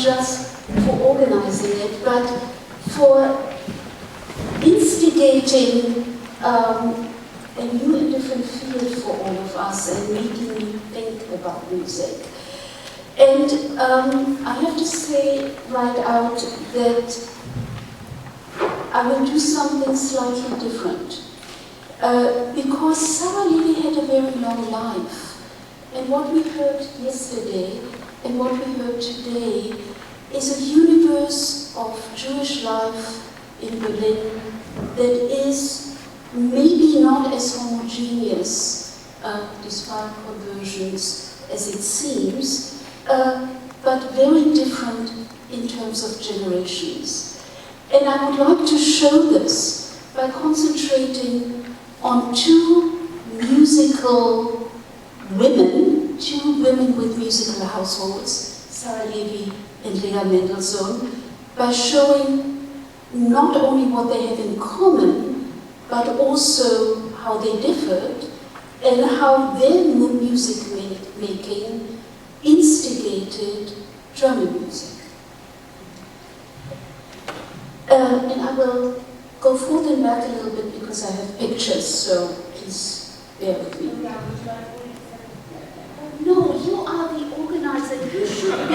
just for organizing it, but for instigating a new and different field for all of us and making me think about music. And I have to say right out that I will do something slightly different. Because Sara Levy had a very long life. And what we heard yesterday and what we heard today is a universe of Jewish life in Berlin that is maybe not as homogeneous, despite conversions, as it seems, but very different in terms of generations. And I would like to show this by concentrating on two musical women, two women with musical households, Sara Levy and Liliane Mendelssohn, by showing not only what they have in common, but also how they differed, and how their music making instigated German music. And I will go forth and back a little bit because I have pictures, so please bear with me. No, you are the organizer. You should be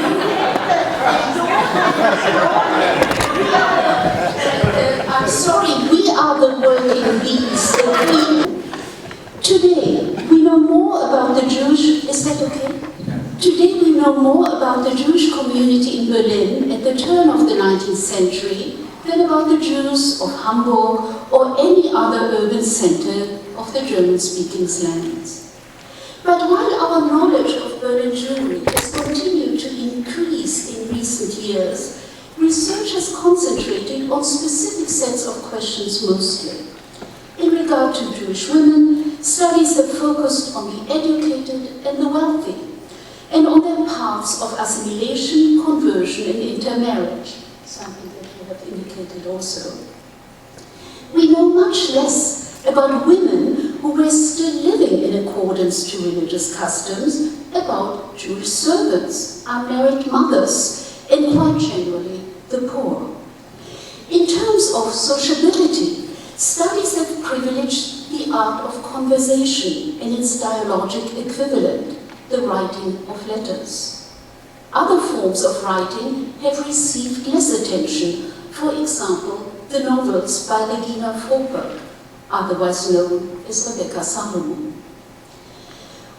I'm sorry, we are the working bees. Today, we know more about the Jewish, is that okay? Today we know more about the Jewish community in Berlin at the turn of the 19th century than about the Jews of Hamburg or any other urban center of the German-speaking lands. But while our knowledge of Berlin Jewry has continued to increase in recent years, research has concentrated on specific sets of questions mostly. In regard to Jewish women, studies have focused on the educated and the wealthy, and on their paths of assimilation, conversion, and intermarriage, something that you have indicated also. We know much less about women who were still living in accordance to religious customs, about Jewish servants, unmarried mothers, and quite generally, the poor. In terms of sociability, studies have privileged the art of conversation and its dialogic equivalent, the writing of letters. Other forms of writing have received less attention, for example, the novels by Regina Froberg, otherwise known as Rebecca Salomon.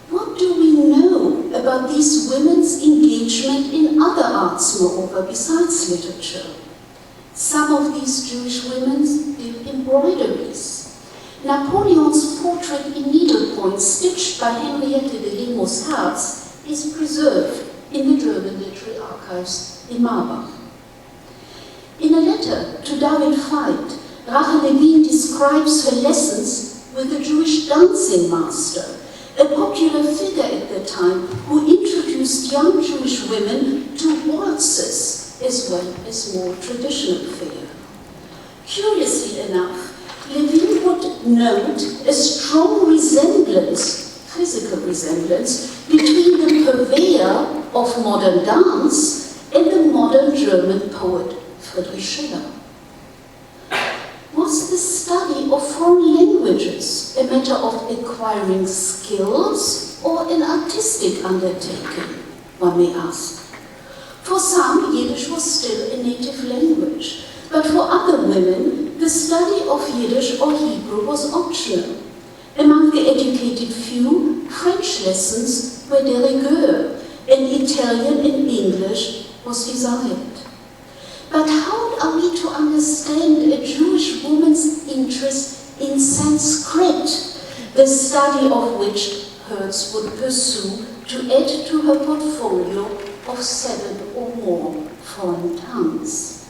What do we know about these women's engagement in other arts, moreover, besides literature? Some of these Jewish women did embroideries. Napoleon's portrait in needlepoint stitched by Henriette de Lemos Herz is preserved in the German Literary Archives in Marbach. In a letter to David Veit, Sara Levy describes her lessons with a Jewish dancing master, a popular figure at the time who introduced young Jewish women to waltzes as well as more traditional fare. Curiously enough, Levy would note a strong resemblance, physical resemblance, between the purveyor of modern dance and the modern German poet Friedrich Schiller. Was the study of foreign languages a matter of acquiring skills or an artistic undertaking, one may ask? For some, Yiddish was still a native language, but for other women, the study of Yiddish or Hebrew was optional. Among the educated few, French lessons were de rigueur, and Italian and English was desired. But how are we to understand a Jewish woman's interest in Sanskrit, the study of which Herz would pursue to add to her portfolio of 7 or more foreign tongues?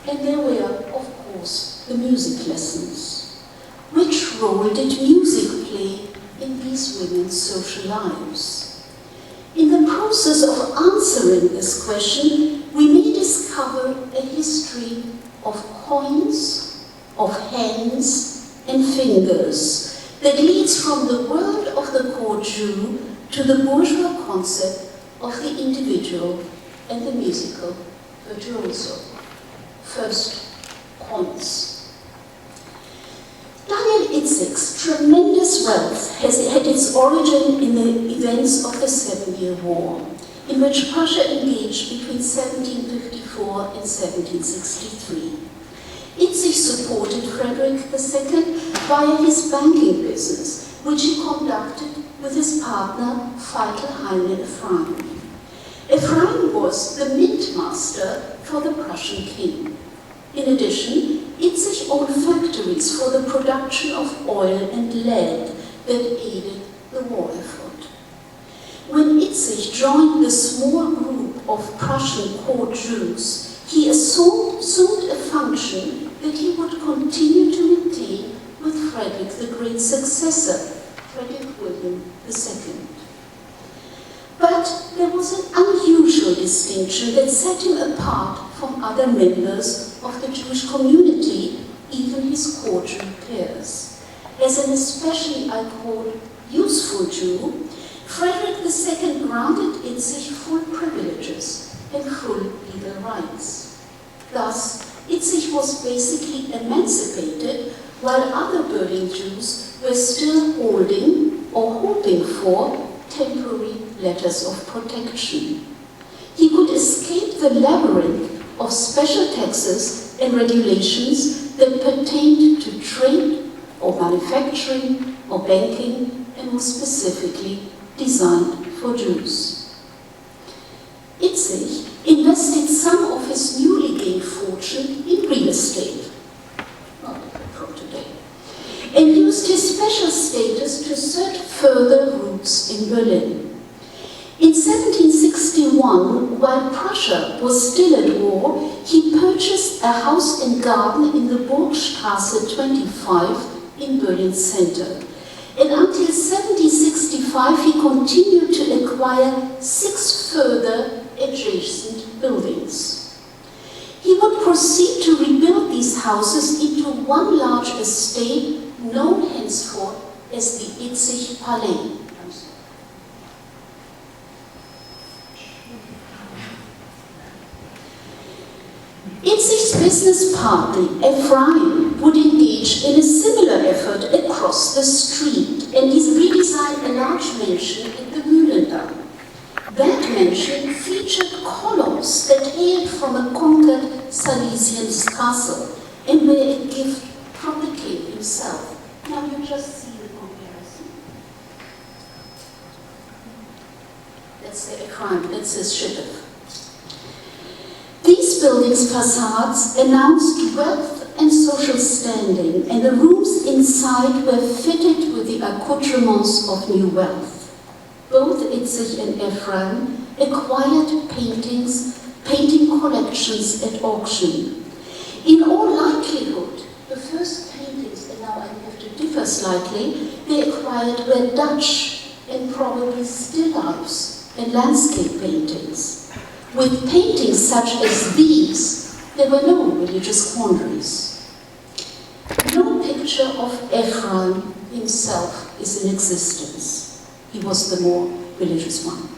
And there were, of course, the music lessons. Which role did music play in these women's social lives? In the process of answering this question, we may discover a history of coins, of hands, and fingers that leads from the world of the core Jew to the bourgeois concept of the individual and the musical virtuoso. First, points. Daniel Itzig's tremendous wealth has had its origin in the events of the Seven-Year War, in which Prussia engaged between 1754 and 1763. Itzig supported Frederick II via his banking business, which he conducted with his partner Feitel Heine Ephraim. Ephraim was the mint master for the Prussian king. In addition, Itzig owned factories for the production of oil and lead that aided the war effort. When Itzig joined the small group of Prussian court Jews, he assumed a function that he would continue to maintain with Frederick the Great's successor, Frederick William II. But there was an unusual distinction that set him apart from other members of the Jewish community, even his courtier peers. As an especially, I quote, useful Jew, Frederick II granted Itzig full privileges and full legal rights. Thus, Itzig was basically emancipated, while other Berlin Jews were still holding or hoping for temporary letters of protection. He could escape the labyrinth of special taxes and regulations that pertained to trade or manufacturing or banking and was specifically designed for Jews. Itzig invested some of his newly gained fortune in real estate, not from today, and used his special status to set further roots in Berlin. In 1761, while Prussia was still at war, he purchased a house and garden in the Burgstrasse 25 in Berlin center. And until 1765, he continued to acquire 6 further adjacent buildings. He would proceed to rebuild these houses into one large estate known henceforth as the Itzig Palais. Itzig's business partner, Ephraim, would engage in a similar effort across the street and redesigned a large mansion in the Mühlendamm. That mansion featured columns that hailed from a conquered Silesian castle and were a gift from the king himself. Now you just see the comparison. That's the Ephraim, that's his shidduch. These buildings' facades announced wealth and social standing, and the rooms inside were fitted with the accoutrements of new wealth. Both Itzig and Ephraim acquired painting collections at auction. In all likelihood, the first paintings, and now I have to differ slightly, they acquired were Dutch and probably still lifes and landscape paintings. With paintings such as these, there were no religious quandaries. No picture of Ephraim himself is in existence. He was the more religious one.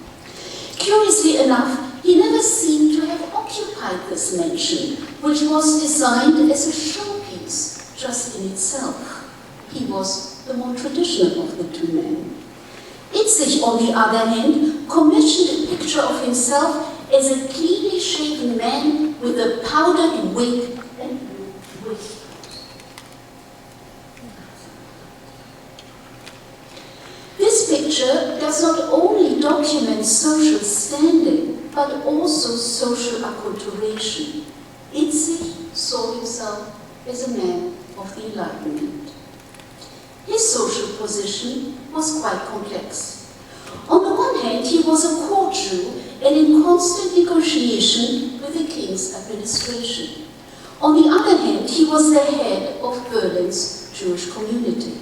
Curiously enough, he never seemed to have occupied this mansion, which was designed as a showpiece just in itself. He was the more traditional of the two men. Itzig, on the other hand, commissioned a picture of himself as a cleanly shaven man with a powdered wig and blue waistcoat. This picture does not only document social standing, but also social acculturation. Itzig saw himself as a man of the Enlightenment. His social position was quite complex. On the one hand, he was a court Jew and in constant negotiation with the king's administration. On the other hand, he was the head of Berlin's Jewish community.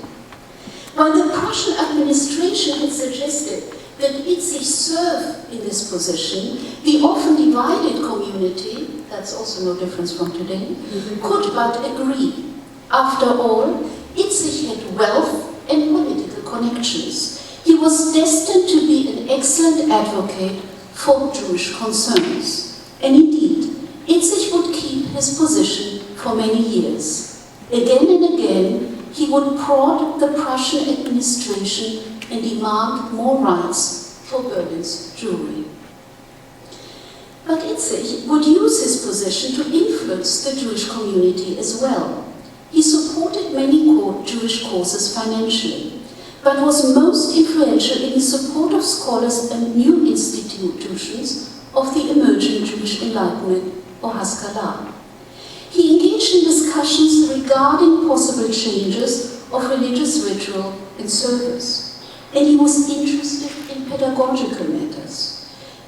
While the Prussian administration had suggested that Itzig serve in this position, the often divided community, that's also no difference from today, could but agree. After all, Itzig had wealth and political connections. He was destined to be an excellent advocate for Jewish concerns. And indeed, Itzig would keep his position for many years. Again and again, he would prod the Prussian administration and demand more rights for Berlin's Jewry. But Itzig would use his position to influence the Jewish community as well. He supported many Jewish causes financially, but was most influential in his support of scholars and new institutions of the emerging Jewish Enlightenment, or Haskalah. He engaged in discussions regarding possible changes of religious ritual and service, and he was interested in pedagogical matters.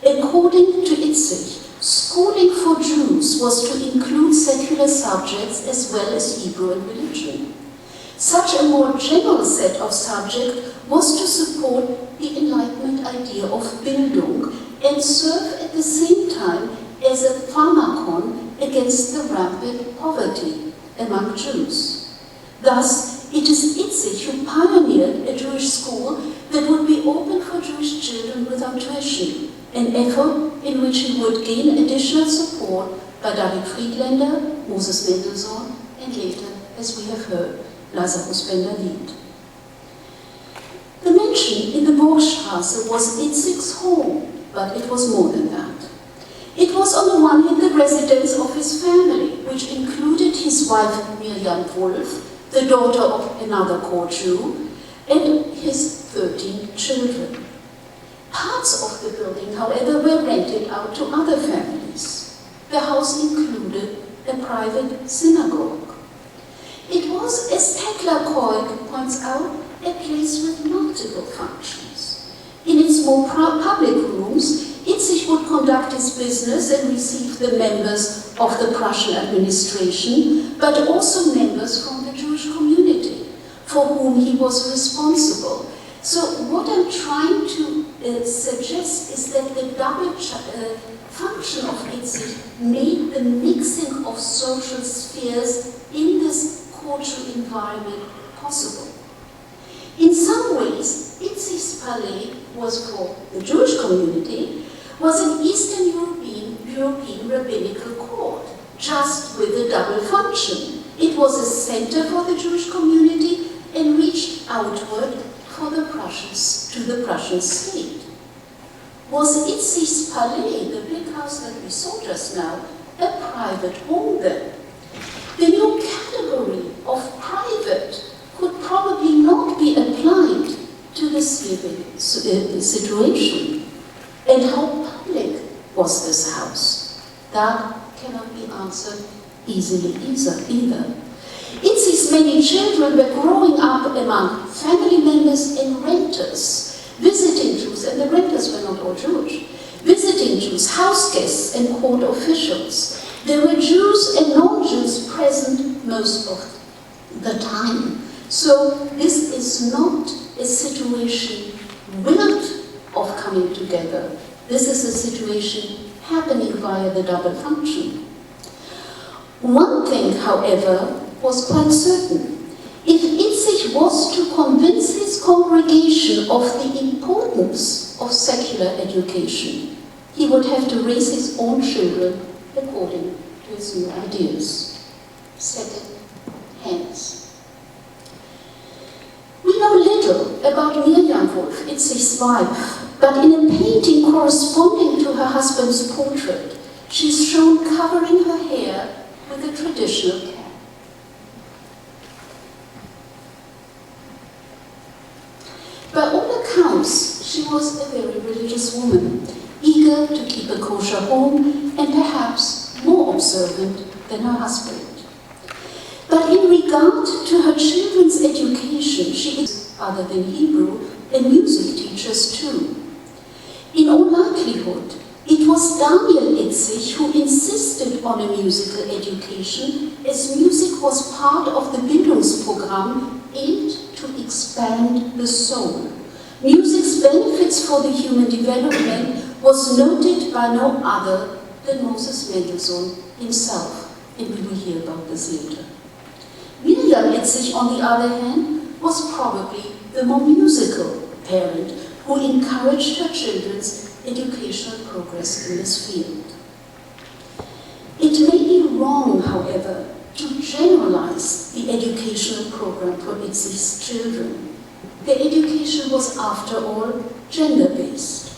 According to Itzig, schooling for Jews was to include secular subjects as well as Hebrew and religion. Such a more general set of subjects was to support the Enlightenment idea of Bildung and serve at the same time as a pharmacon against the rampant poverty among Jews. Thus, it is Itzig who pioneered a Jewish school that would be open for Jewish children without tuition, an effort in which he would gain additional support by David Friedländer, Moses Mendelssohn, and later, as we have heard, Lazarus Ben-David. The mansion in the Burgstrasse was Itzig's home, but it was more than that. It was on the one hand the residence of his family, which included his wife Miriam Wolf, the daughter of another core Jew, and his 13 children. Parts of the building, however, were rented out to other families. The house included a private synagogue. It was, as Tekla Koig points out, a place with multiple functions. In its more public rooms, Itzig would conduct his business and receive the members of the Prussian administration, but also members from the Jewish community, for whom he was responsible. So what I'm trying to suggest is that the double function of Itzig made the mixing of social spheres in this cultural environment possible. In some ways, Itzig's palais was for the Jewish community, was an Eastern European rabbinical court, just with a double function. It was a center for the Jewish community and reached outward for the Prussians, to the Prussian state. Was Itzig's palais, the big house that we saw just now, a private home then? The new category of private could probably not be applied to the situation. And how public was this house? That cannot be answered easily either. Itzig's many children were growing up among family members and renters, visiting Jews, and the renters were not all Jewish, visiting Jews, house guests, and court officials. There were Jews and non-Jews present most of the time. So this is not a situation built of coming together. This is a situation happening via the double function. One thing, however, was quite certain. If Itzig was to convince his congregation of the importance of secular education, he would have to raise his own children according to his new ideas. Second, hands. We know little about Miriam Wolf, Itzig's wife, but in a painting corresponding to her husband's portrait, she's shown covering her hair with a traditional cap. By all accounts, she was a very religious woman, eager to keep a kosher home and perhaps more observant than her husband. But in regard to her children's education, she is, other than Hebrew, a music teacher too. In all likelihood, it was Daniel Itzig who insisted on a musical education, as music was part of the Bildungsprogramm aimed to expand the soul. Music's benefits for the human development was noted by no other than Moses Mendelssohn himself, and we will hear about this later. Miriam Itzig, on the other hand, was probably the more musical parent who encouraged her children's educational progress in this field. It may be wrong, however, to generalize the educational program for Itze's children. Their education was, after all, gender-based.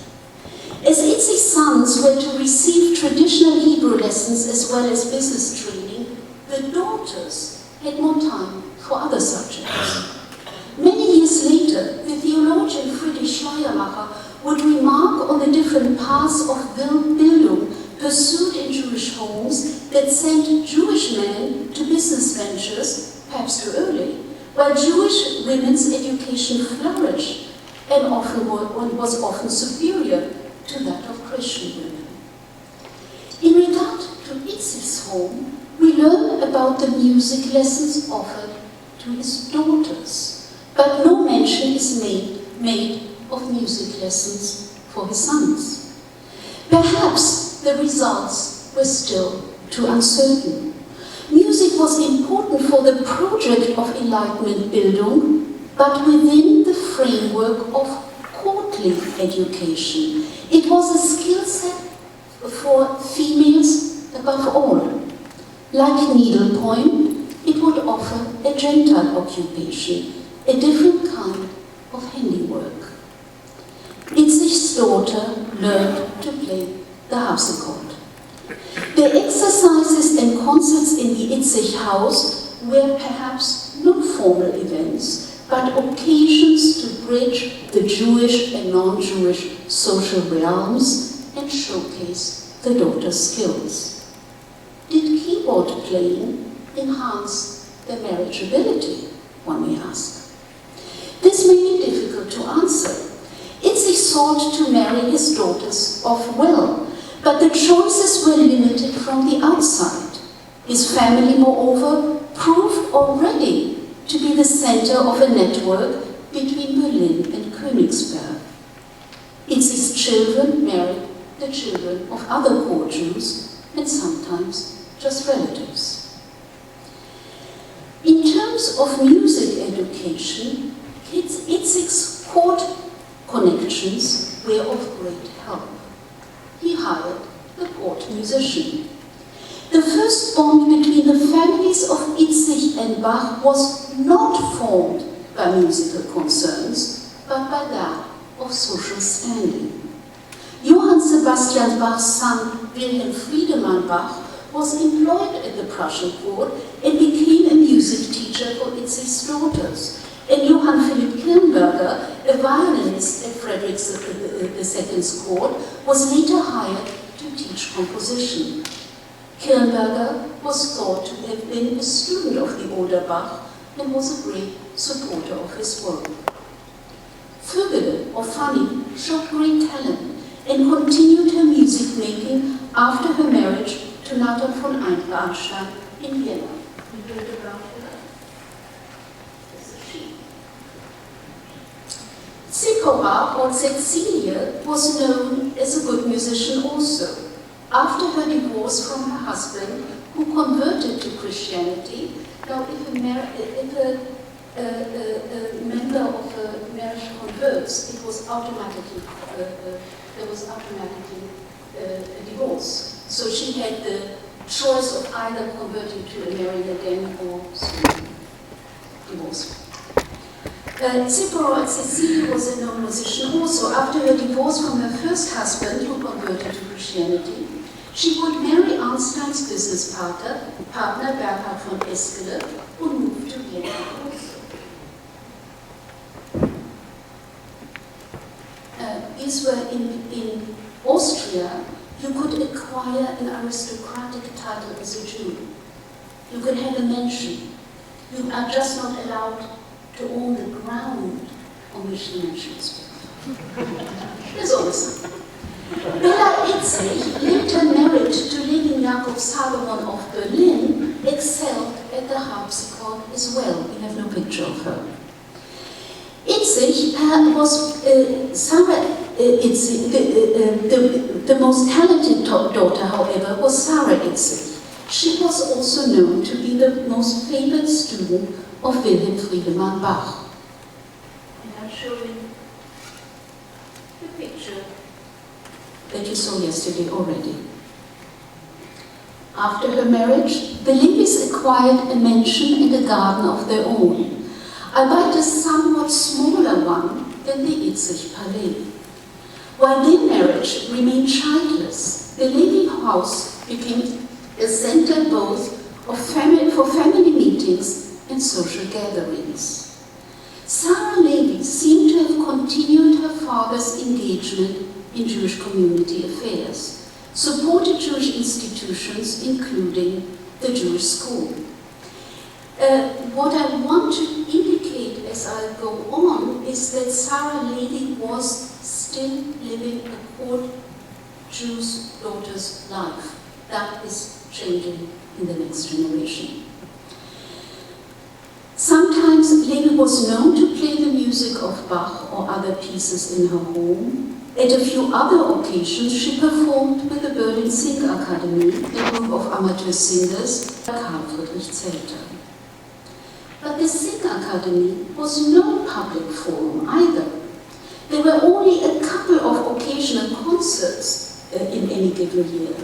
As Itze's sons were to receive traditional Hebrew lessons as well as business training, the daughters had more time for other subjects. Many years later, the theologian Friedrich Schleiermacher would remark on the different paths of Bildung pursued in Jewish homes that sent Jewish men to business ventures, perhaps too early, while Jewish women's education flourished and was often superior to that of Christian women. In regard to Itze's home, we learn about the music lessons offered to his daughters, but no mention is made of music lessons for his sons. Perhaps the results were still too uncertain. Music was important for the project of Enlightenment Bildung, but within the framework of courtly education. It was a skill set for females above all. Like needlepoint, it would offer a Gentile occupation, a different kind of handiwork. Itze's daughter learned to play the harpsichord. The exercises and concerts in the Itzig house were perhaps not formal events, but occasions to bridge the Jewish and non-Jewish social realms and showcase the daughter's skills. Did keyboard playing enhance their marriageability, one may ask? This may be difficult to answer. Itzig sought to marry his daughters off well, but the choices were limited from the outside. His family, moreover, proved already to be the center of a network between Berlin and Königsberg. Itzig's children married the children of other core Jews, and sometimes just relatives. In terms of music education, Itzig's court connections were of great help. He hired the court musician. The first bond between the families of Itzig and Bach was not formed by musical concerns, but by that of social standing. Johann Sebastian Bach's son, Wilhelm Friedemann Bach, was employed at the Prussian court and became a music teacher for Itzig's daughters. And Johann Philipp Kirnberger, a violinist at Frederick II's court, was later hired to teach composition. Kirnberger was thought to have been a student of the older Bach and was a great supporter of his work. Vögele, or Fanny, showed great talent and continued her music making after her marriage to Nathan von Einstein in Vienna. We heard about her. This is she. Zipporah, or Cecilia, was known as a good musician also. After her divorce from her husband, who converted to Christianity, now if a member of a marriage converts, it was automatically a divorce. So she had the choice of either converting to a married again or divorce. Zipporah Cecilia was a known musician also. After her divorce from her first husband, who converted to Christianity, she would marry Arnstein's business partner Bernhard von Eskele, who moved to Vienna also. These were in Austria, you could acquire an aristocratic title as a Jew. You could have a mansion. You are just not allowed to own the ground on which the mansion is built. There's always something. Bella Itzig, later married to Levin Jakob Salomon of Berlin, excelled at the harpsichord as well. We have no picture of her. Itzig was Sara Itzig, the most talented daughter, however, was Sara Itzig. She was also known to be the most favored student of Wilhelm Friedemann Bach. And I'm showing the picture that you saw yesterday already. After her marriage, the Levys acquired a mansion and a garden of their own, albeit a somewhat smaller one than the Itzig Palais. While their marriage remained childless, the Levy house became a center both for family meetings and social gatherings. Sara Levy seemed to have continued her father's engagement in Jewish community affairs, supported Jewish institutions, including the Jewish school. What I want to indicate as I go on is that Sara Levy was still living a court Jew's daughter's life. That is changing in the next generation. Sometimes Levy was known to play the music of Bach or other pieces in her home. At a few other occasions, she performed with the Berlin Sing Academy, a group of amateur singers, like Karl Friedrich Zelter. But the Sing Academy was no public forum either. There were only a couple of occasional concerts in any given year.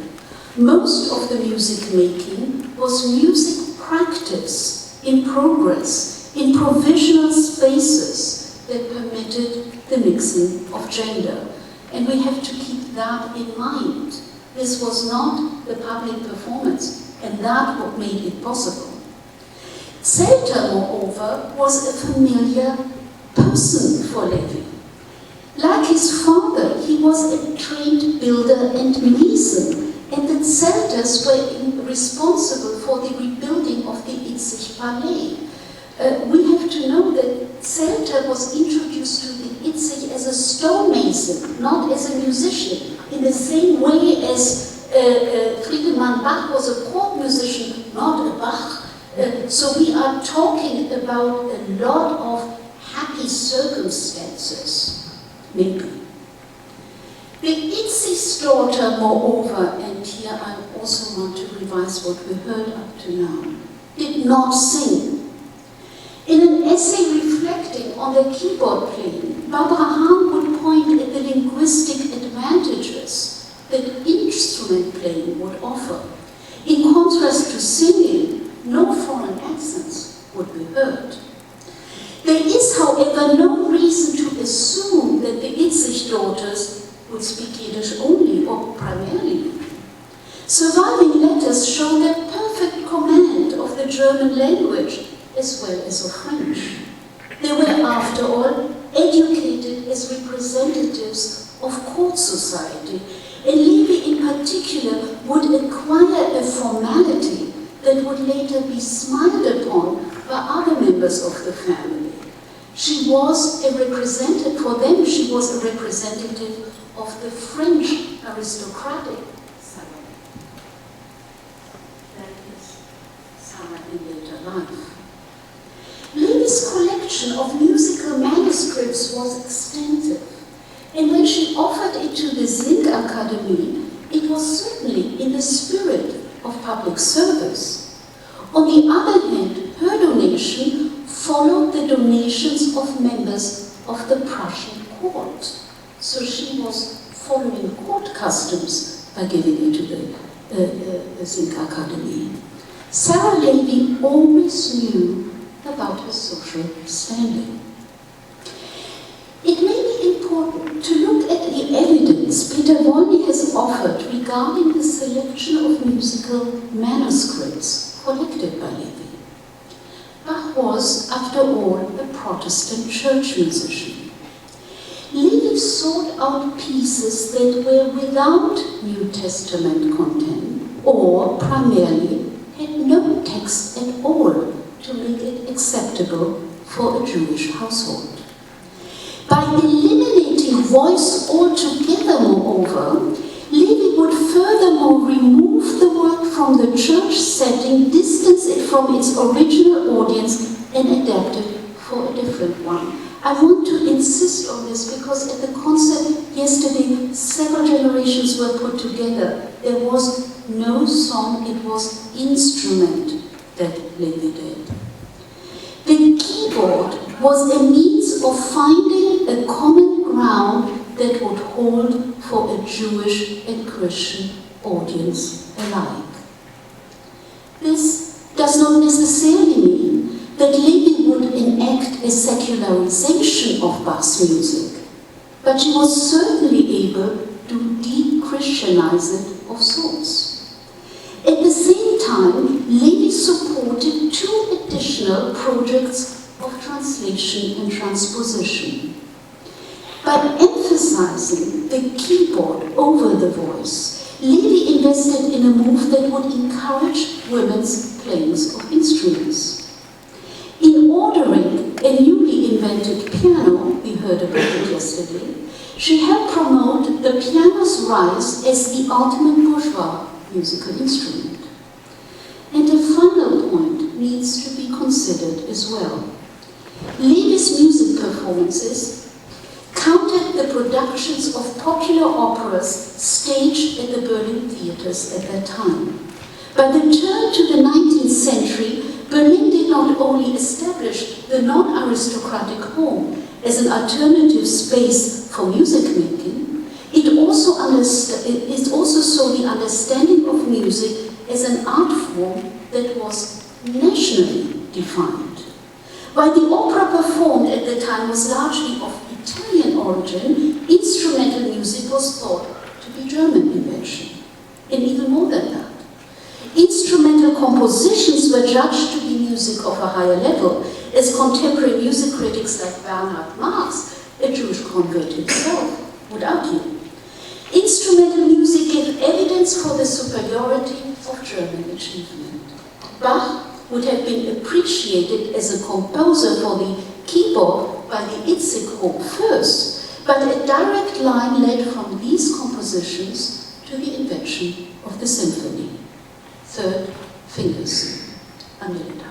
Most of the music making was music practice in progress, in provisional spaces that permitted the mixing of gender. And we have to keep that in mind. This was not the public performance, and that what made it possible. Zelter, moreover, was a familiar person for Levy. Like his father, he was a trained builder and mason, and the Zelters were responsible for the rebuilding of the Itzig Palais. We have to know that Zelter was introduced to the Itzig as a stonemason, not as a musician, in the same way as Friedemann Bach was a court musician, not a Bach. So we are talking about a lot of happy circumstances, maybe. The Itzig's daughter, moreover, and here I also want to revise what we heard up to now, did not sing. In an essay reflecting on their keyboard playing, Barbara Hahn would point at the linguistic advantages that instrument playing would offer. In contrast to singing, no foreign accents would be heard. There is, however, no reason to assume that the Itzig daughters would speak Yiddish only or primarily. Surviving letters show their perfect command of the German language as well as of French. They were, after all, educated as representatives of court society, and Levy in particular would acquire a formality that would later be smiled upon by other members of the family. She was a representative, for them she was a representative of the French aristocratic Sara. That is Sara in later life. Levy's collection of musical manuscripts was extensive, and when she offered it to the Sing Academy, it was certainly in the spirit of public service. On the other hand, her donation followed the donations of members of the Prussian court. So she was following court customs by giving it to the Sing Academy. Sara Levy always knew about her social standing. It may be important to look at the evidence Peter Wolny has offered regarding the selection of musical manuscripts collected by Levy. Bach was, after all, a Protestant church musician. Levy sought out pieces that were without New Testament content, or primarily had no text at all to make it acceptable for a Jewish household. By eliminating voice altogether, moreover, Levy would furthermore remove the work from the church setting, distance it from its original audience, and adapt it for a different one. I want to insist on this because at the concert yesterday, several generations were put together. There was no song, it was instrument that Levy did. The keyboard was a means of finding a common ground that would hold for a Jewish and Christian audience alike. This does not necessarily mean that Levy would enact a secularization of Bach's music, but she was certainly able to de-Christianize it of sorts. At the same time, Levy supported two additional projects of translation and transposition. By emphasizing the keyboard over the voice, Levy invested in a move that would encourage women's playing of instruments. In ordering a newly invented piano, we heard about it yesterday, she helped promote the piano's rise as the ultimate bourgeois musical instrument. And a final point needs to be considered as well. Levy's music performances countered the productions of popular operas staged at the Berlin theaters at that time. By the turn to the 19th century, Berlin did not only establish the non-aristocratic home as an alternative space for music making, it also saw the understanding of music as an art form that was nationally defined. While the opera performed at the time was largely of Italian origin, instrumental music was thought to be German invention, and even more than that. Instrumental compositions were judged to be music of a higher level, as contemporary music critics like Bernhard Marx, a Jewish convert himself, would argue. Instrumental music gave evidence for the superiority of German achievement. Bach would have been appreciated as a composer for the keyboard by the Itzig home first, but a direct line led from these compositions to the invention of the symphony. Third, fingers, Amelita.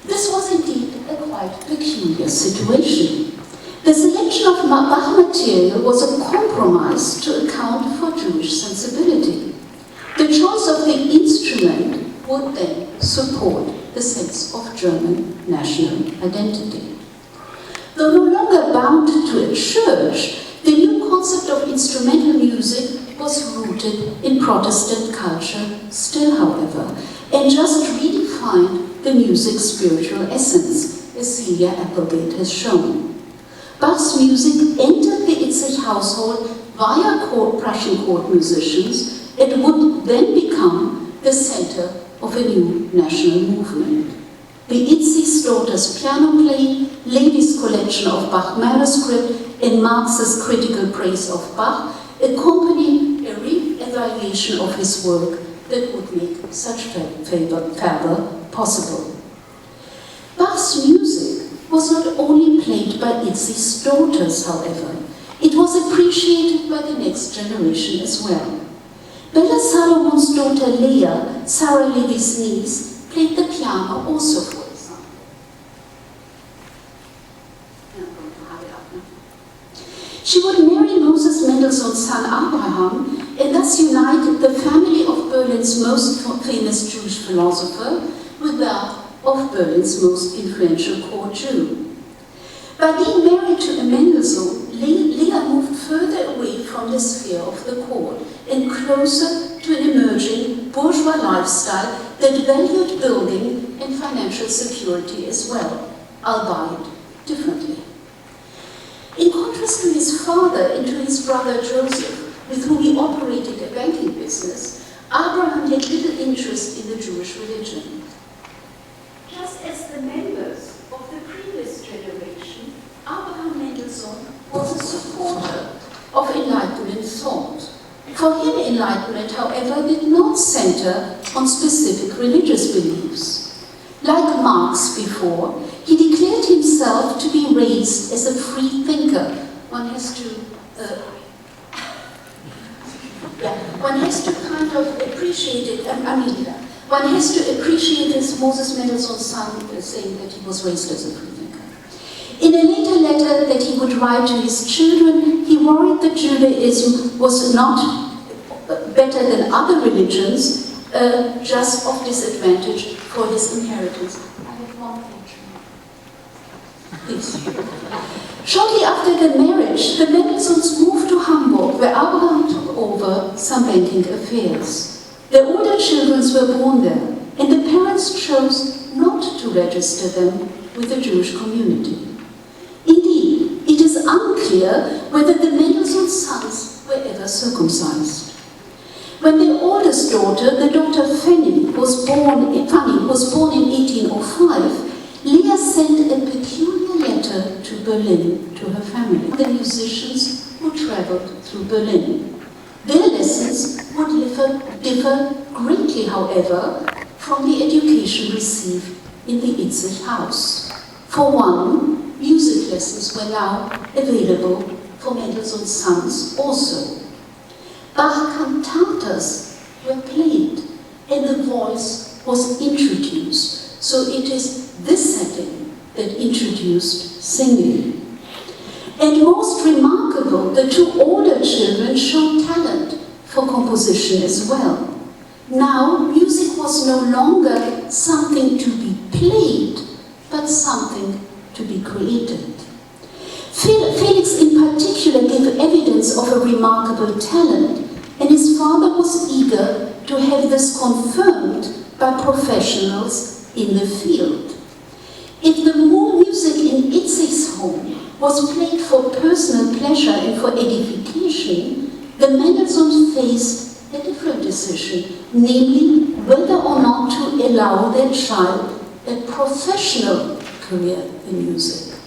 This was indeed a quite peculiar situation. The selection of Bach material was a compromise to account for Jewish sensibility. The choice of the instrument would then support the sense of German national identity. Though no longer bound to a church, the new concept of instrumental music was rooted in Protestant culture still, however, and just redefined the music's spiritual essence, as Celia Applegate has shown. Bach's music entered the Itzig household via Prussian court musicians and would then become the center of a new national movement. The Itzig's daughter's piano playing, Levy's collection of Bach manuscript, and Marx's critical praise of Bach accompanied a re-evaluation of his work that would make such fervor possible. Bach's music was not only played by Itzig's daughters, however, it was appreciated by the next generation as well. Bella Salomon's daughter Leah, Sara Levy's niece, played the piano also, for example. She would marry Moses Mendelssohn's son Abraham and thus unite the family of Berlin's most famous Jewish philosopher with that of Berlin's most influential court Jew. By being married to a Mendelssohn, Leah moved further away from the sphere of the court and closer to an emerging bourgeois lifestyle that valued building and financial security as well, albeit differently. In contrast to his father and to his brother Joseph, with whom he operated a banking business, Abraham had little interest in the Jewish religion. Just as the members of the previous generation, Abraham Mendelssohn was a supporter of Enlightenment thought. For him, Enlightenment, however, did not center on specific religious beliefs. Like Marx before, he declared himself to be raised as a free thinker. One has to kind of appreciate it, one has to appreciate this Moses Mendelssohn's son saying that he was raised as a free thinker. In a later letter that he would write to his children, he worried that Judaism was not better than other religions, just of disadvantage for his inheritance. I have one page. Please. Shortly after the marriage, the Mendelssohns moved to Hamburg, where Abraham took over some banking affairs. Their older children were born there, and the parents chose not to register them with the Jewish community. Indeed, it is unclear whether the Mendelssohn sons were ever circumcised. When their oldest daughter, the daughter Fanny, was born in 1805, Leah sent a peculiar letter to Berlin to her family. The musicians who traveled through Berlin. Their lessons would differ greatly, however, from the education received in the Itzig house. For one, music lessons were now available for Mendelssohn's sons also. Bach cantatas were played and the voice was introduced, so it is this setting that introduced singing. And most remarkable, the two older children showed talent for composition as well. Now, music was no longer something to be played, but something to be created. Felix in particular gave evidence of a remarkable talent, and his father was eager to have this confirmed by professionals in the field. If the music in Itzig's home was played for personal pleasure and for edification, the Mendelssohns faced a different decision, namely whether or not to allow their child a professional career in music.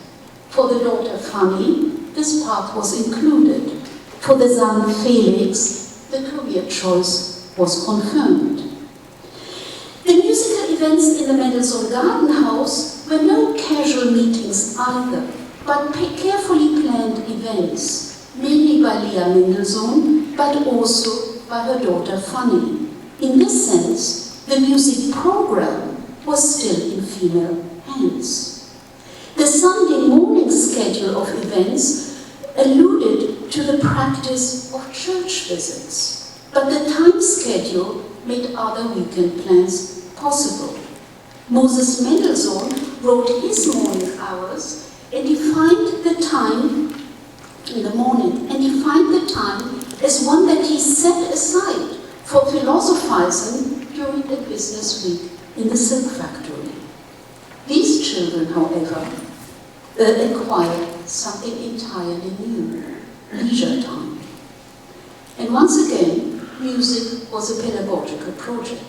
For the daughter Fanny, this path was included. For the son Felix, the career choice was confirmed. The musical events in the Mendelssohn Garden House were no casual meetings either, but carefully planned events, mainly by Leah Mendelssohn, but also by her daughter Fanny. In this sense, the music program was still in female hands. The Sunday morning schedule of events alluded to the practice of church visits, but the time schedule made other weekend plans possible. Moses Mendelssohn wrote his morning hours and defined the time in the morning, and defined the time as one that he set aside for philosophizing during a business week in the silk factory. These children, however, acquired something entirely new, leisure time. And once again, music was a pedagogical project.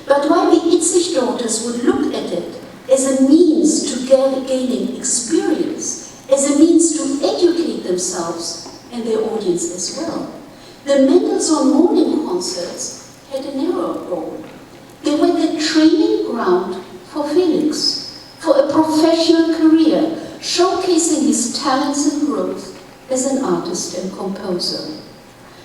But while the Itzig daughters would look at it as a means to gaining experience, as a means to educate themselves and their audience as well, the Mendelssohn morning concerts had a narrow goal. They were the training ground for Felix, for a professional career, showcasing his talents and growth as an artist and composer.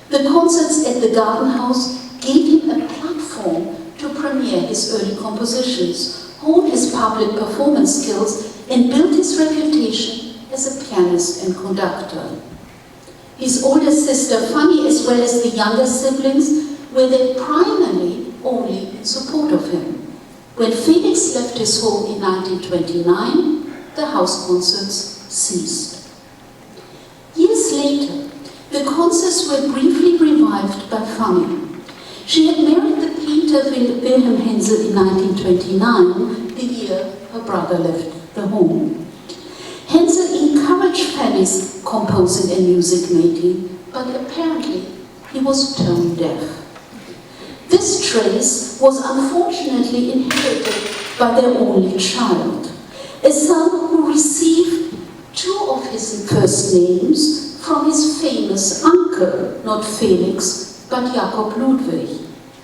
The concerts at the Garden House gave him a platform to premiere his early compositions, hone his public performance skills, and build his reputation as a pianist and conductor. His older sister Fanny, as well as the younger siblings, were there primarily only in support of him. When Felix left his home in 1929, the house concerts ceased. Years later, the concerts were briefly revived by Fanny. She had married the painter Wilhelm Hensel in 1929, the year her brother left the home. Hensel encouraged Fanny's composing and music making, but apparently he was tone deaf. This trace was unfortunately inherited by their only child, a son who received two of his first names from his famous uncle, not Felix, but Jakob Ludwig,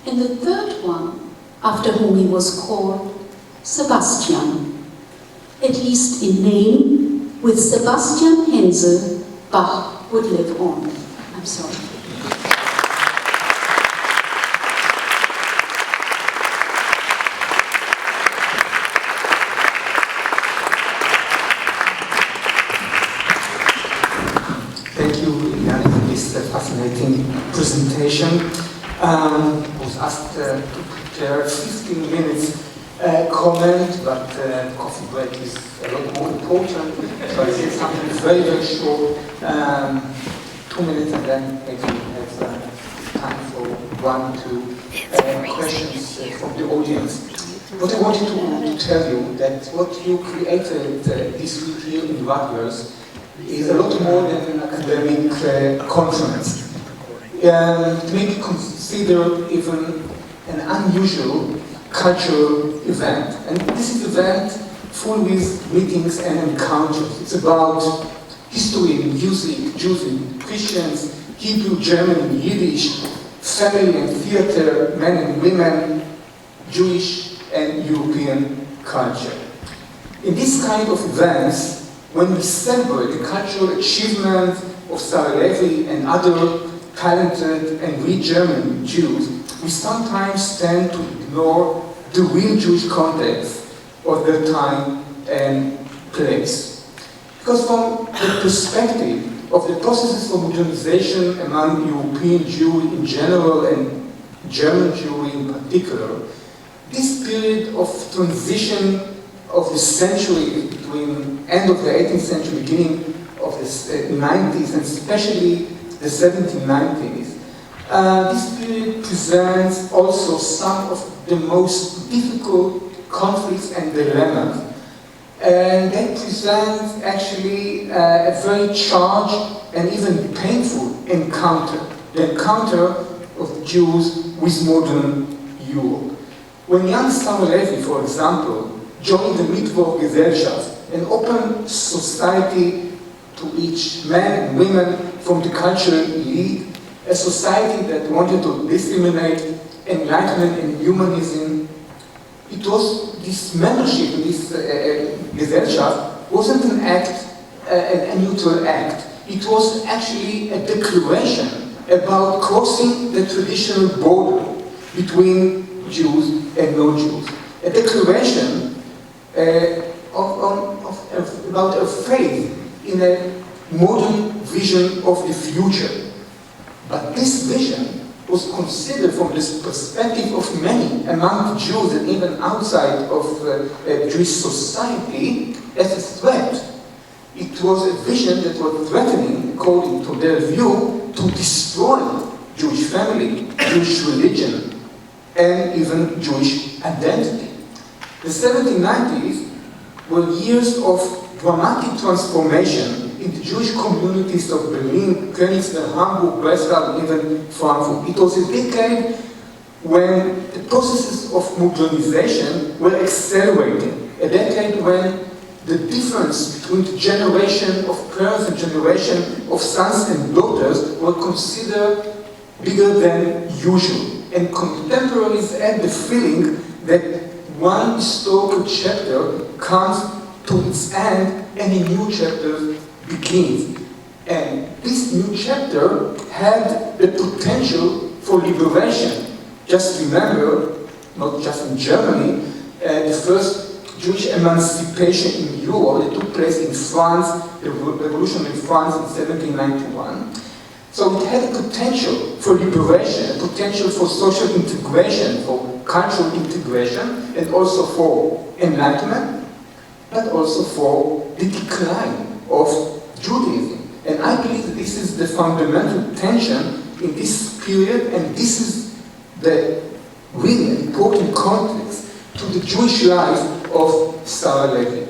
and the third one, after whom he was called, Sebastian. At least in name, with Sebastian Hensel, Bach would live on. I'm sorry. Thank you, Liliane, for this fascinating presentation. I was asked to prepare 15 minutes comment, but coffee break is a lot more important. So I say something very, very short, 2 minutes, and then maybe we have time for 1 or 2 questions from the audience. What I wanted to tell you, that what you created this week here in Rutgers is a lot more than an academic conference. Maybe consider even an unusual cultural event. And this is an event full with meetings and encounters. It's about history, music, Jews and Christians, Hebrew, German, Yiddish, family and theater, men and women, Jewish and European culture. In this kind of events, when we celebrate the cultural achievement of Sara Levy and other talented and rich German Jews, we sometimes tend to ignore the real Jewish context of their time and place. Because from the perspective of the processes of modernization among European Jewry in general and German Jewry in particular, this period of transition of the century between end of the 18th century, beginning of the 90s, and especially the 1790s, this period presents also some of the most difficult conflicts and dilemmas. And they present actually a very charged and even painful encounter, the encounter of Jews with modern Europe. When young Sara Levy, for example, joined the Mittwoch Gesellschaft, an open society to each men and women from the cultural elite, a society that wanted to disseminate enlightenment and humanism, it was this membership in this Gesellschaft wasn't an act, a neutral act. It was actually a declaration about crossing the traditional border between Jews and non-Jews. A declaration about a faith in a modern vision of the future. But this vision was considered from this perspective of many among the Jews and even outside of Jewish society as a threat. It was a vision that was threatening, according to their view, to destroy Jewish family, Jewish religion, and even Jewish identity. The 1790s were years of dramatic transformation in the Jewish communities of Berlin, Königsberg, Hamburg, Weissberg, and even Frankfurt. It was a decade when the processes of modernization were accelerating, a decade when the difference between the generation of parents and generation of sons and daughters were considered bigger than usual. And contemporaries had the feeling that one historical chapter comes to its end and a new chapter begins. And this new chapter had the potential for liberation. Just remember, not just in Germany, the first Jewish emancipation in Europe that took place in France, the revolution in France in 1791. So it had a potential for liberation, a potential for social integration, for cultural integration, and also for enlightenment, but also for the decline of Judaism. And I believe that this is the fundamental tension in this period, and this is the really important context to the Jewish life of Sara Levy.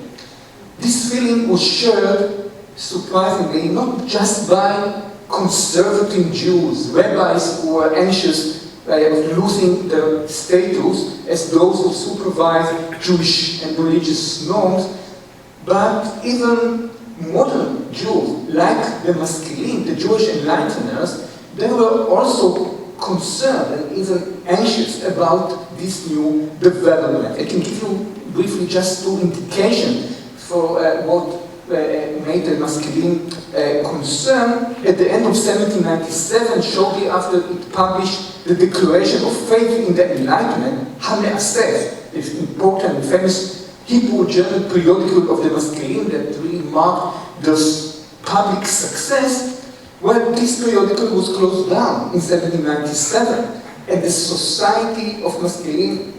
This feeling was shared, surprisingly, not just by conservative Jews, rabbis who were anxious of losing their status as those who supervise Jewish and religious norms, but even modern Jews, like the Maskilim, the Jewish enlighteners, they were also concerned and even anxious about this new development. I can give you briefly just 2 indications for what made the Maskilim concerned. At the end of 1797, shortly after it published the Declaration of Faith in the Enlightenment, HaMe'asef, this important and famous Hebrew-German periodical of the Maskilim that really marked this public success, well, this periodical was closed down in 1797, and the Society of Maskilim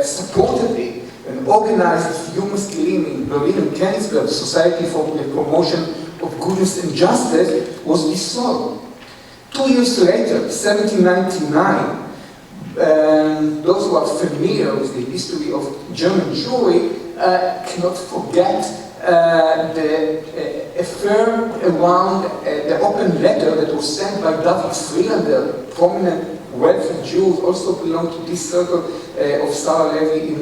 supported it an organized few masculine in Berlin and Königsberg Society for the Promotion of Goodness and Justice was dissolved. 2 years later, 1799, those who are familiar with the history of German Jewry cannot forget the affair around the open letter that was sent by David Friedlander, prominent wealthy Jews, also belonged to this circle of Sara Levy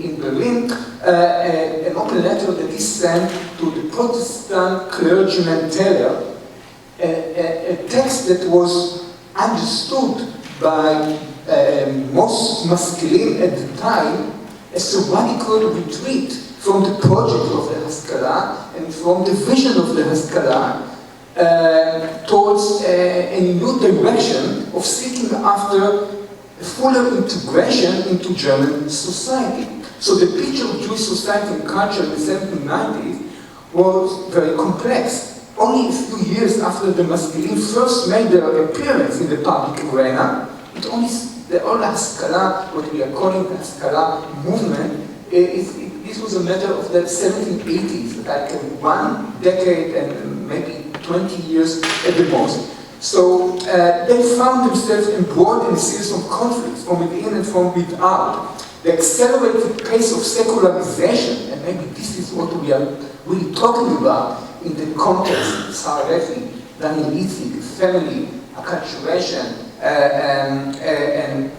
in Berlin, an open letter that is sent to the Protestant clergyman Teller, a text that was understood by most masculine at the time as a radical retreat from the project of the Haskalah and from the vision of the Haskalah towards a new direction of seeking after fuller integration into German society. So the picture of Jewish society and culture in the 1790s was very complex. Only a few years after the masculine first made their appearance in the public arena, the old Haskalah, what we are calling the Haskalah movement, this was a matter of the 1780s, like 1 decade and maybe 20 years at the most. So they found themselves embroiled in a series of conflicts from within and from without. The accelerated pace of secularization, and maybe this is what we are really talking about in the context of Sara Levy, Daniel Itzig, family, acculturation, and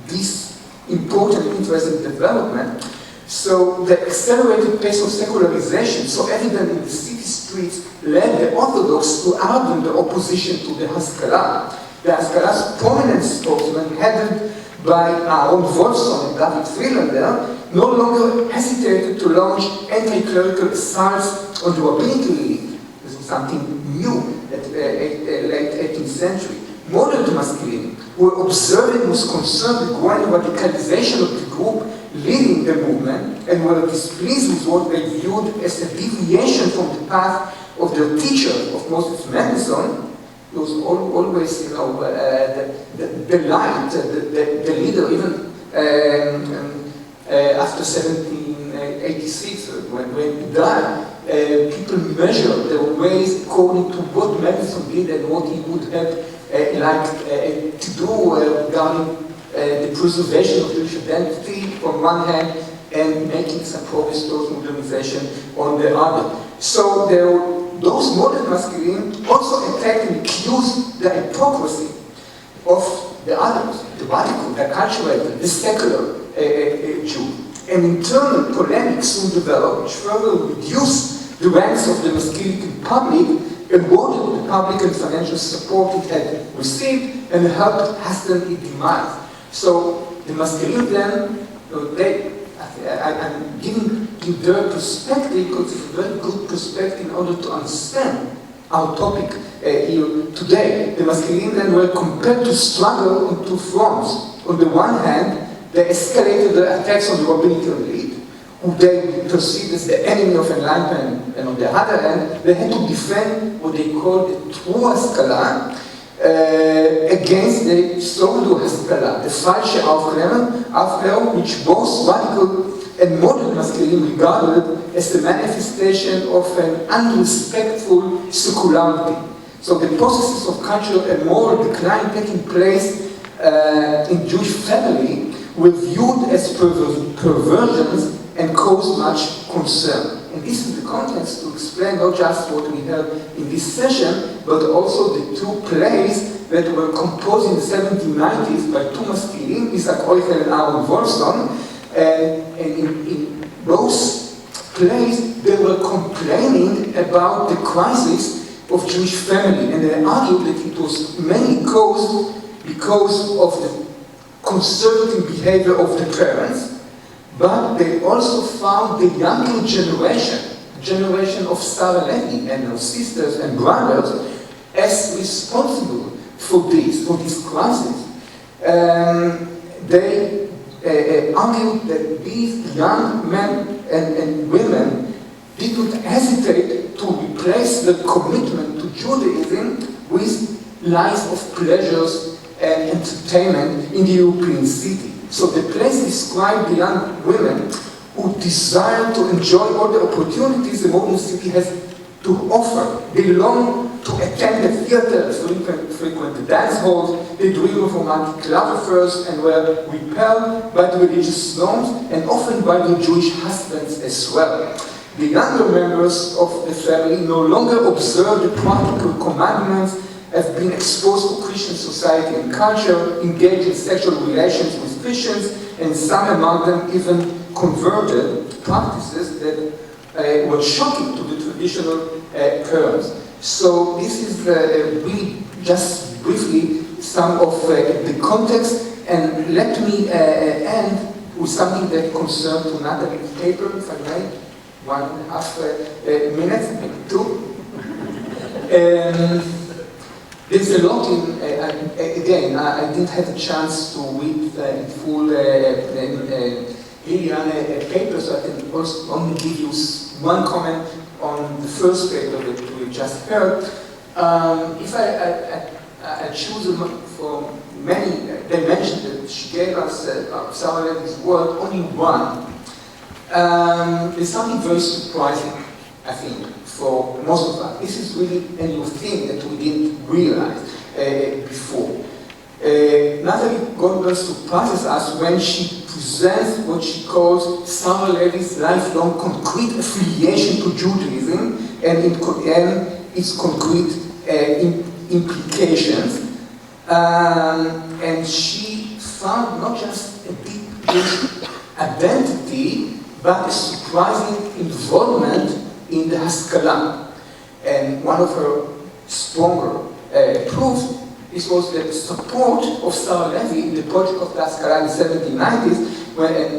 this important interest in development. So the accelerated pace of secularization, so evident in the city streets, led the Orthodox to argue the opposition to the Haskalah. The Haskalah's prominent spokesman, headed by Aaron Wolfson and David Friedlander, no longer hesitated to launch anti-clerical assaults on the rabbinic elite. This was something new at the late 18th century. Modern masculine were observing with concern the growing radicalization of the group leading the movement and were displeased with what they viewed as a deviation from the path of their teacher, of Moses Mendelssohn. He was always, the light, the leader, even after 1786, when he died, people measured their ways according to what Mendelssohn did and what he would have liked to do regarding the preservation of Jewish identity on one hand and making some progress towards modernization on the other. So those modern masculine also attacked and accused the hypocrisy of the others, the radical, the acculturated, the secular Jew. An internal polemic soon developed which further reduced the ranks of the masculine public, eroded the public and financial support it had received, and helped hasten its demise. So the masculine then, I'm giving you their perspective because it's a very good perspective in order to understand our topic here today. The masculine then were compelled to struggle on two fronts. On the one hand, they escalated the attacks on the rabbinic elite, who they perceived as the enemy of enlightenment, and on the other hand, they had to defend what they called the true Haskalah against the pseudo-Haskalah, the falsche Aufklärung, which both radical and modern masculine regarded as the manifestation of an unrespectful secularity. So the processes of cultural and moral decline taking place in Jewish family were viewed as perversions and caused much concern. And this is the context to explain not just what we heard in this session, but also the two plays that were composed in the 1790s by two masculine, Isaac Euchel and Aaron Wolfson. And in both plays, they were complaining about the crisis of Jewish family. And they argued that it was mainly caused because of the conservative behavior of the parents, but they also found the younger generation of Sara Levy and her sisters and brothers, as responsible for this crisis. They argued that these young men and women didn't hesitate to replace the commitment to Judaism with lives of pleasures and entertainment in the European city. So the plays describe the young women who desire to enjoy all the opportunities the modern city has to offer. They long to attend the theater, frequent the dance halls, they dream of romantic love affairs and were repelled by the religious norms and often by their Jewish husbands as well. The younger members of the family no longer observe the practical commandments, have been exposed to Christian society and culture, engaged in sexual relations with Christians, and some among them even converted practices that were shocking to the traditional parents. So this is really just briefly some of the context, and let me end with something that concerns to Natalie's paper, if I may, 1.5 minutes, maybe 2. There's a lot in, again, I didn't have a chance to read in full Liliane paper, so I can also only give you one comment on the first paper that we just heard. If I choose from many dimensions that she gave us, Sara Levy's work, only one. There's something very surprising, I think, for most of us. This is really a new thing that we didn't realize before. Natalie Goldberg surprises us when she presents what she calls Sara Levy's lifelong concrete affiliation to Judaism and its concrete implications. And she found not just a deep Jewish identity, but a surprising involvement in the Haskalah. And one of her stronger proofs, this was the support of Sara Levy in the project of the Haskalah in the 1790s,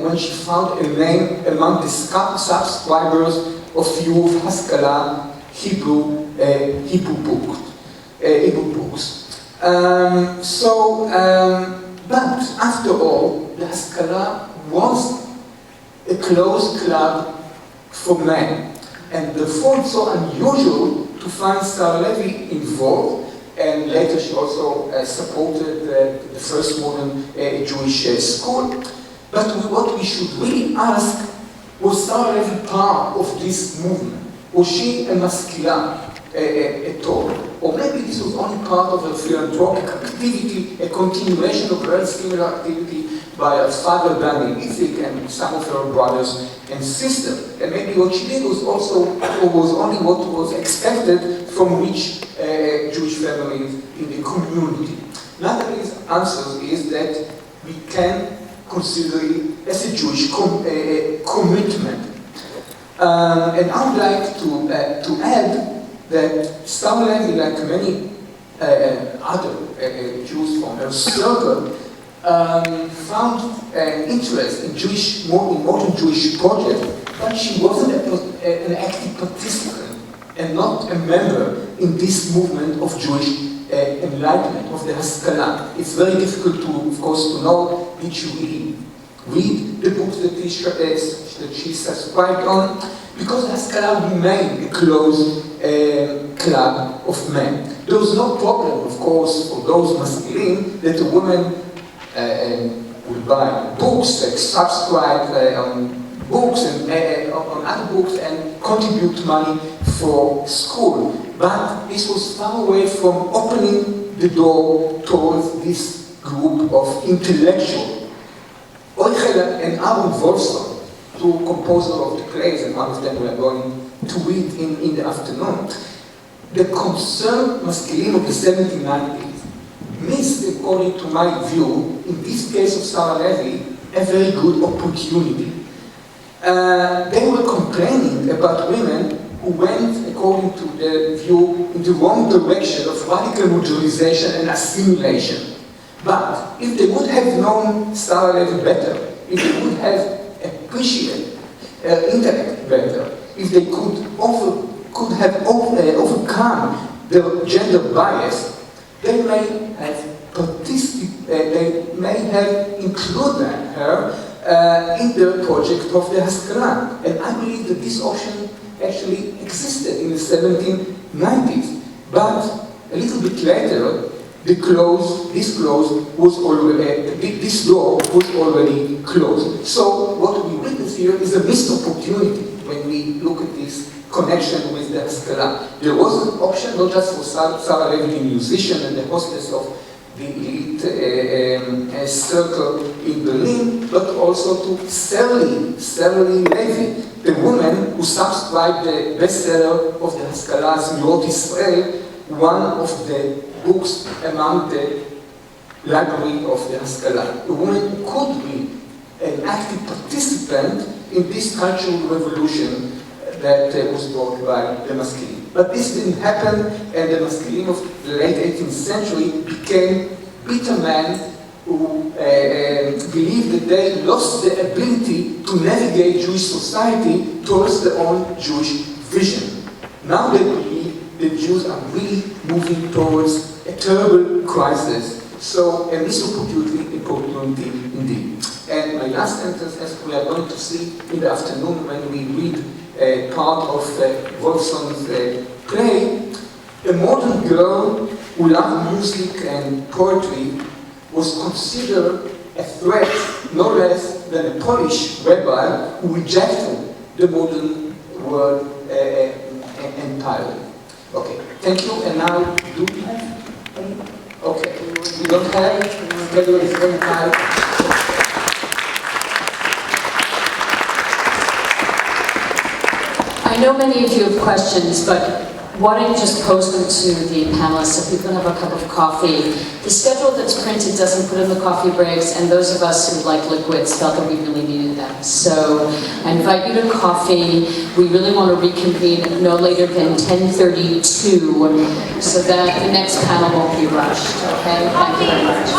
when she found a name among the subscribers of few of Haskalah Hebrew books. But after all, the Haskalah was a closed club for men. And therefore it's so unusual to find Sara Levy involved, and later she also supported the first modern Jewish school. But what we should really ask, was Sara Levy part of this movement? Was she a maskila at all? Or maybe this was only part of her philanthropic activity, a continuation of very similar activity by her father, Daniel Itzik, and some of her brothers and sisters. And maybe what she did was also, or was only what was expected from rich Jewish families in the community. Natalie's answer is that we can consider it as a Jewish commitment. And I would like to add that Sara Levy, like many other Jews from her circle, found an interest in modern Jewish projects, but she wasn't an active participant and not a member in this movement of Jewish enlightenment, of the Haskalah. It's very difficult to, of course, to know, did she really read the books that she subscribed on, because Haskalah remained a closed club of men. There was no problem, of course, for those masculine that a woman would buy books, subscribe on books and on other books and contribute money for school. But this was far away from opening the door towards this group of intellectuals. Oichel and Aaron Wolfson, two composers of the plays, and one of them we are going to read in the afternoon. The concerned masculine of the 1790s missed, according to my view, in this case of Sara Levy, a very good opportunity. They were complaining about women who went, according to their view, in the wrong direction of radical modularization and assimilation. But if they would have known Sara Levy better, if they would have appreciated her intellect better, if they could have overcome their gender bias, they may have included her in their project of the Haskalah. And I believe that this option actually existed in the 1790s. But a little bit later, this door was already closed. So what we witness here is a missed opportunity when we look at this connection with the Haskalah. There was an option not just for Sara Levy, the musician and the hostess of the elite circle in Berlin, but also to Sara Levy, the woman who subscribed the bestseller of the Haskalah's Mirot Israel, one of the books among the library of the Haskalah. A woman who could be an active participant in this cultural revolution that was brought by the Maskilim. But this didn't happen, and the Maskilim of the late 18th century became bitter men who believed that they lost the ability to navigate Jewish society towards their own Jewish vision. Now they believe the Jews are really moving towards a terrible crisis. So a missed opportunity indeed. And my last sentence, as we are going to see in the afternoon when we read part of Wolfson's play, a modern girl who loved music and poetry was considered a threat no less than a Polish rabbi who rejected the modern world entirely. Okay, thank you. And now, do we have any? Okay, we don't have. Schedule is very tight. I know many of you have questions, but why don't you just pose them to the panelists if we can have a cup of coffee. The schedule that's printed doesn't put in the coffee breaks, and those of us who like liquids felt that we really needed them. So I invite you to coffee. We really want to reconvene no later than 10:32 so that the next panel won't be rushed. Okay? Thank you very much.